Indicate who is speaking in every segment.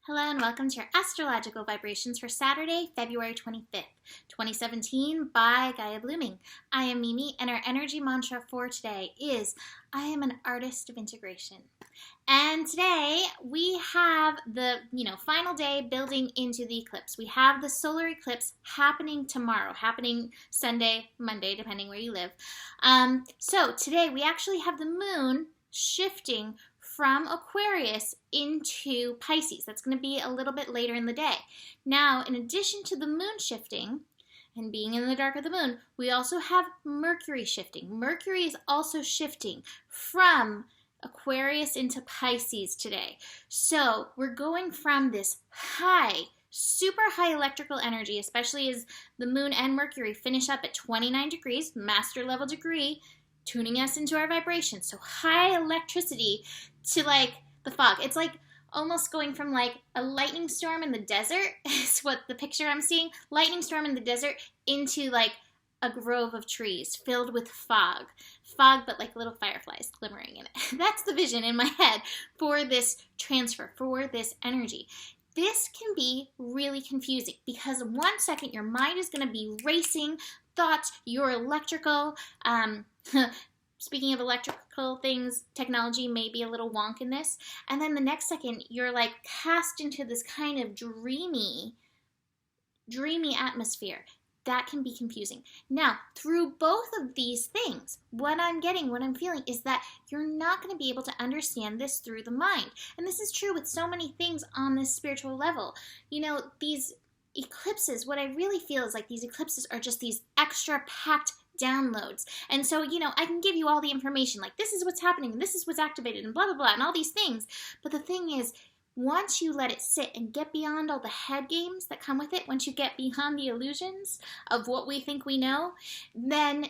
Speaker 1: Hello and welcome to your astrological vibrations for Saturday, February 25th, 2017 by Gaia Blooming. I am Mimi and our energy mantra for today is I am an artist of integration. And today we have the final day building into the eclipse. We have the solar eclipse happening tomorrow, happening Sunday, Monday, depending where you live. So today we actually have the moon shifting from Aquarius into Pisces. That's going to be a little bit later in the day. Now, in addition to the moon shifting and being in the dark of the moon, we also have Mercury shifting. Mercury is also shifting from Aquarius into Pisces today. So we're going from this super high electrical energy, especially as the moon and Mercury finish up at 29 degrees, master level degree, tuning us into our vibration. So high electricity to like the fog. It's like almost going from like a lightning storm in the desert is what the picture I'm seeing. Lightning storm in the desert into like a grove of trees filled with fog. Fog, but like little fireflies glimmering in it. That's the vision in my head for this transfer, for this energy. This can be really confusing because 1 second your mind is going to be racing thoughts, your electrical, speaking of electrical things, technology may be a little wonk in this. And then the next second, you're like cast into this kind of dreamy atmosphere. That can be confusing. Now, through both of these things, what I'm feeling is that you're not going to be able to understand this through the mind. And this is true with so many things on this spiritual level. You know, these eclipses, what I really feel is like these eclipses are just these extra packed downloads. And so, I can give you all the information, like this is what's happening, and this is what's activated, and blah, blah, blah, and all these things. But the thing is, once you let it sit and get beyond all the head games that come with it, once you get beyond the illusions of what we think we know, then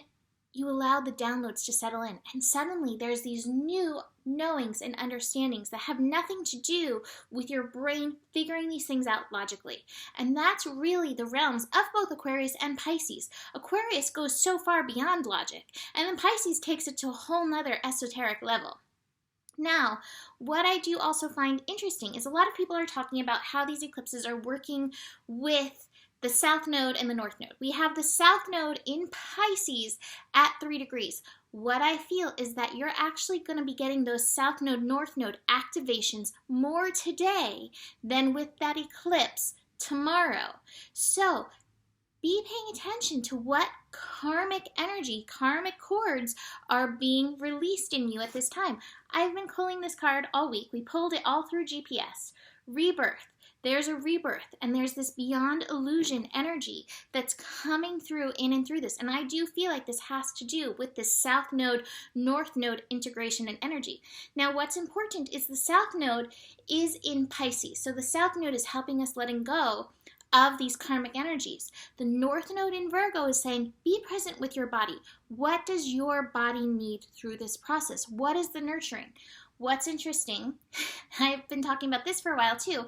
Speaker 1: you allow the downloads to settle in. And suddenly there's these new knowings and understandings that have nothing to do with your brain figuring these things out logically. And that's really the realms of both Aquarius and Pisces. Aquarius goes so far beyond logic, and then Pisces takes it to a whole nother esoteric level. Now, what I do also find interesting is a lot of people are talking about how these eclipses are working with the South Node and the North Node. We have the South Node in Pisces at 3 degrees. What I feel is that you're actually going to be getting those South Node, North Node activations more today than with that eclipse tomorrow. So, be paying attention to what karmic energy, karmic cords are being released in you at this time. I've been pulling this card all week. We pulled it all through GPS. Rebirth. There's a rebirth, and there's this beyond illusion energy that's coming through in and through this. And I do feel like this has to do with this South Node, North Node integration and energy. Now, what's important is the South Node is in Pisces. So the South Node is helping us letting go of these karmic energies. The North Node in Virgo is saying, be present with your body. What does your body need through this process? What is the nurturing? What's interesting, I've been talking about this for a while too,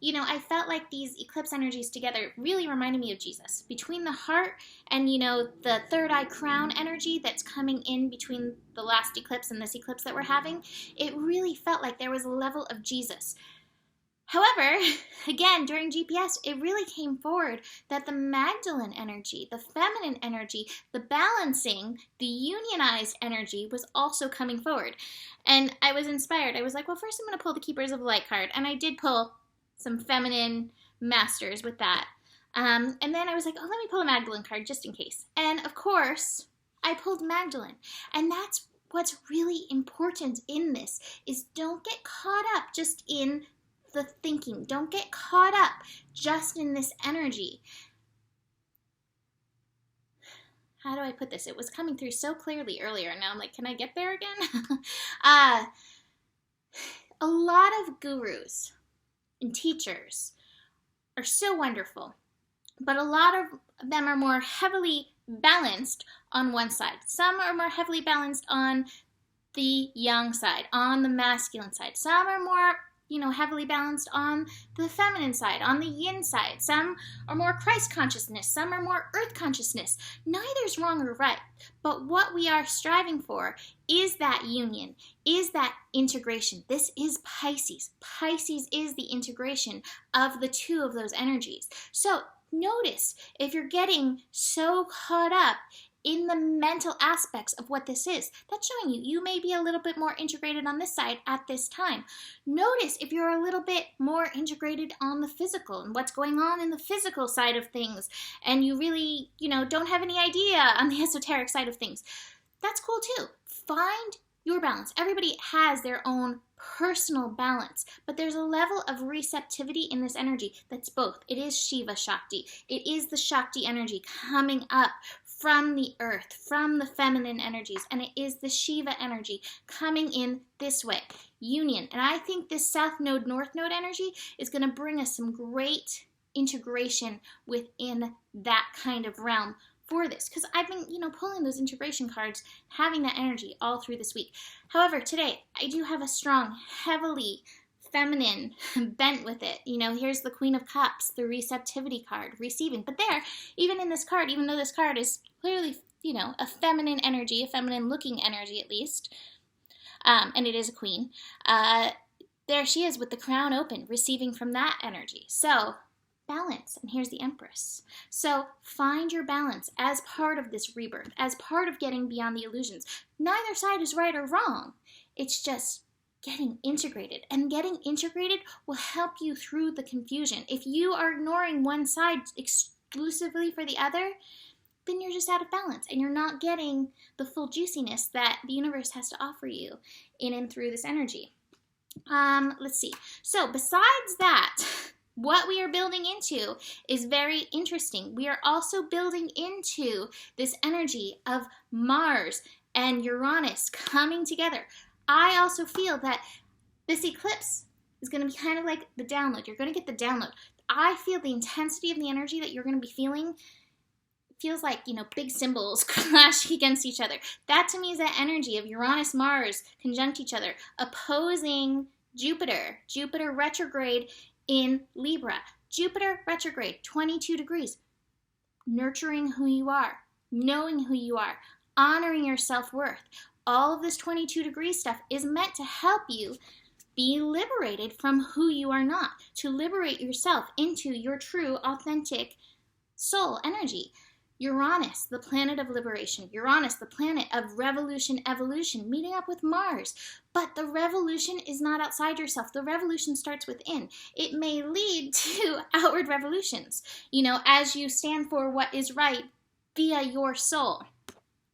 Speaker 1: I felt like these eclipse energies together really reminded me of Jesus. Between the heart and, the third eye crown energy that's coming in between the last eclipse and this eclipse that we're having, it really felt like there was a level of Jesus. However, again, during GPS, it really came forward that the Magdalene energy, the feminine energy, the balancing, the unionized energy was also coming forward. And I was inspired. I was like, well, first I'm going to pull the Keepers of Light card. And I did pull some feminine masters with that. And then I was like, oh, let me pull a Magdalene card just in case. And of course, I pulled Magdalene. And that's what's really important in this is don't get caught up just in the thinking. Don't get caught up just in this energy. How do I put this? It was coming through so clearly earlier, and now I'm like, can I get there again? A lot of gurus and teachers are so wonderful, but a lot of them are more heavily balanced on one side. Some are more heavily balanced on the yang side, on the masculine side. Some are more heavily balanced on the feminine side, on the yin side. Some are more Christ consciousness, some are more earth consciousness. Neither's wrong or right, but what we are striving for is that union, is that integration. This is Pisces. Pisces is the integration of the two of those energies. So notice if you're getting so caught up in the mental aspects of what this is, that's showing you may be a little bit more integrated on this side at this time. Notice if you're a little bit more integrated on the physical and what's going on in the physical side of things, and you really, don't have any idea on the esoteric side of things. That's cool too. Find your balance. Everybody has their own personal balance, but there's a level of receptivity in this energy that's both. It is Shiva Shakti. It is the Shakti energy coming up from the earth, from the feminine energies, and it is the Shiva energy coming in this way, union. And I think this South Node, North Node energy is going to bring us some great integration within that kind of realm for this, because I've been, pulling those integration cards, having that energy all through this week. However, today I do have a strong, heavily feminine bent with it. Here's the Queen of Cups, the receptivity card, receiving. But there, even in this card, even though this card is clearly, a feminine energy, a feminine looking energy at least, and it is a queen, there she is with the crown open, receiving from that energy. So balance, and here's the Empress. So find your balance as part of this rebirth, as part of getting beyond the illusions. Neither side is right or wrong. It's just getting integrated, and getting integrated will help you through the confusion. If you are ignoring one side exclusively for the other, then you're just out of balance and you're not getting the full juiciness that the universe has to offer you in and through this energy. Let's see. So besides that, what we are building into is very interesting. We are also building into this energy of Mars and Uranus coming together. I also feel that this eclipse is going to be kind of like the download. You're going to get the download. I feel the intensity of the energy that you're going to be feeling feels like, big symbols clashing against each other. That to me is that energy of Uranus, Mars conjunct each other, opposing Jupiter. Jupiter retrograde in Libra. Jupiter retrograde, 22 degrees. Nurturing who you are, knowing who you are, honoring your self-worth. All of this 22 degree stuff is meant to help you be liberated from who you are not, to liberate yourself into your true, authentic soul energy. Uranus, the planet of liberation. Uranus, the planet of revolution, evolution, meeting up with Mars. But the revolution is not outside yourself. The revolution starts within. It may lead to outward revolutions, as you stand for what is right via your soul,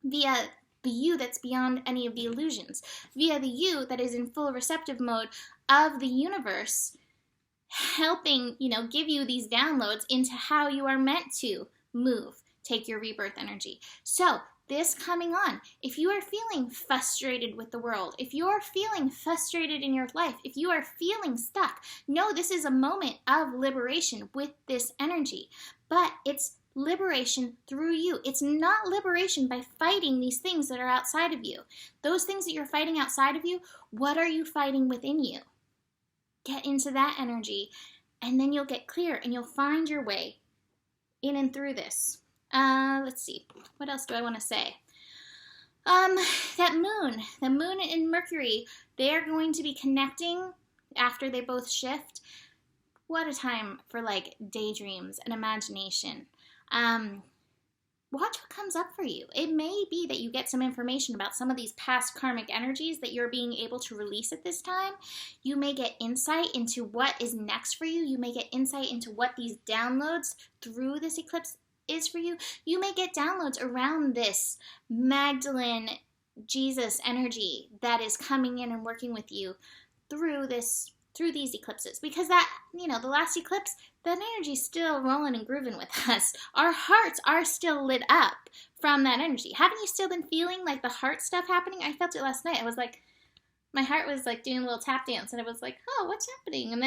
Speaker 1: via the you that's beyond any of the illusions, via the you that is in full receptive mode of the universe, helping, give you these downloads into how you are meant to move, take your rebirth energy. So this coming on, if you are feeling frustrated with the world, if you're feeling frustrated in your life, if you are feeling stuck, know this is a moment of liberation with this energy, but it's liberation through you. It's not liberation by fighting these things that are outside of you. Those things that you're fighting outside of you, what are you fighting within you? Get into that energy, and then you'll get clear and you'll find your way in and through this. Let's see. What else do I want to say? The moon and Mercury, they are going to be connecting after they both shift. What a time for daydreams and imagination. Watch what comes up for you. It may be that you get some information about some of these past karmic energies that you're being able to release at this time. You may get insight into what is next for you. You may get insight into what these downloads through this eclipse is for you. You may get downloads around this Magdalene Jesus energy that is coming in and working with you through these eclipses, because that, the last eclipse, that energy's still rolling and grooving with us. Our hearts are still lit up from that energy. Haven't you still been feeling the heart stuff happening? I felt it last night. I was my heart was doing a little tap dance, and I was oh, what's happening? And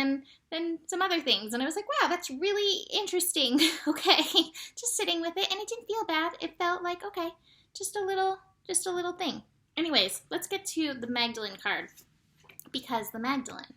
Speaker 1: then some other things, and I was wow, that's really interesting. Okay, just sitting with it, and it didn't feel bad. It felt okay, just a little thing. Anyways, let's get to the Magdalene card, because the Magdalene,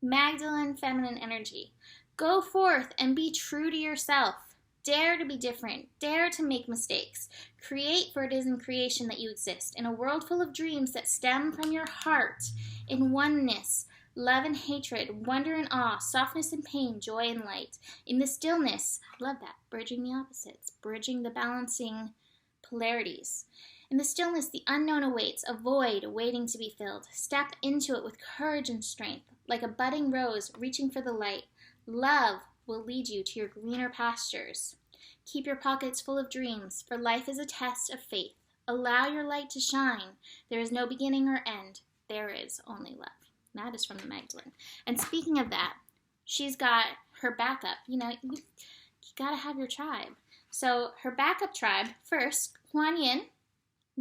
Speaker 1: Magdalene, feminine energy. Go forth and be true to yourself. Dare to be different. Dare to make mistakes. Create, for it is in creation that you exist, in a world full of dreams that stem from your heart, in oneness, love and hatred, wonder and awe, softness and pain, joy and light. In the stillness, I love that, bridging the opposites, bridging the balancing polarities. In the stillness, the unknown awaits, a void waiting to be filled. Step into it with courage and strength, like a budding rose reaching for the light. Love will lead you to your greener pastures. Keep your pockets full of dreams, for life is a test of faith. Allow your light to shine. There is no beginning or end. There is only love. That is from the Magdalene. And speaking of that, she's got her backup. You got to have your tribe. So her backup tribe, first, Kuan Yin.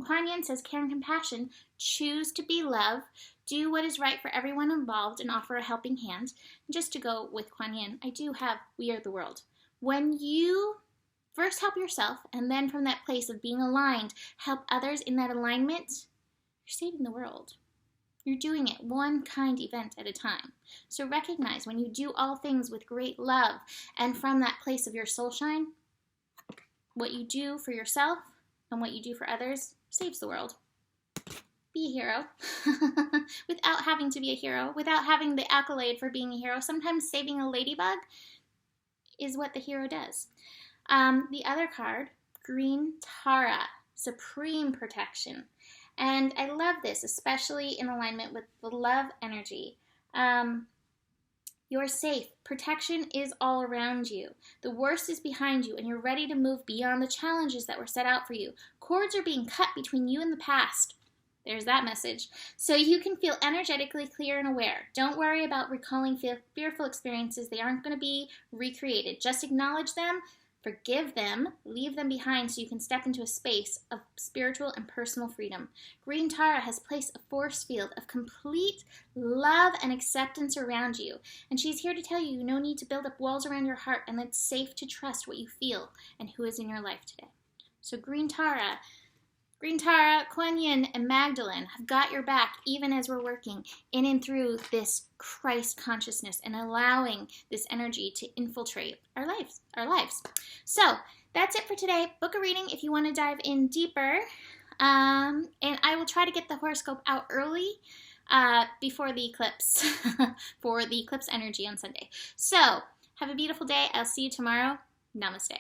Speaker 1: Kuan Yin says, care and compassion, choose to be love, do what is right for everyone involved, and offer a helping hand. And just to go with Kuan Yin, I do have We Are the World. When you first help yourself, and then from that place of being aligned, help others in that alignment, you're saving the world. You're doing it one kind event at a time. So recognize when you do all things with great love, and from that place of your soul shine, what you do for yourself and what you do for others saves the world. Be a hero without having to be a hero, without having the accolade for being a hero. Sometimes saving a ladybug is what the hero does. The other card, Green Tara, Supreme Protection. And I love this, especially in alignment with the love energy. You're safe. Protection is all around you. The worst is behind you, and you're ready to move beyond the challenges that were set out for you. Cords are being cut between you and the past. There's that message. So you can feel energetically clear and aware. Don't worry about recalling fearful experiences. They aren't going to be recreated. Just acknowledge them, forgive them, leave them behind so you can step into a space of spiritual and personal freedom. Green Tara has placed a force field of complete love and acceptance around you. And she's here to tell you no need to build up walls around your heart, and it's safe to trust what you feel and who is in your life today. So Green Tara, Kuan Yin, and Magdalene have got your back even as we're working in and through this Christ consciousness and allowing this energy to infiltrate our lives. So that's it for today. Book a reading if you want to dive in deeper. And I will try to get the horoscope out early before the eclipse for the eclipse energy on Sunday. So have a beautiful day. I'll see you tomorrow. Namaste.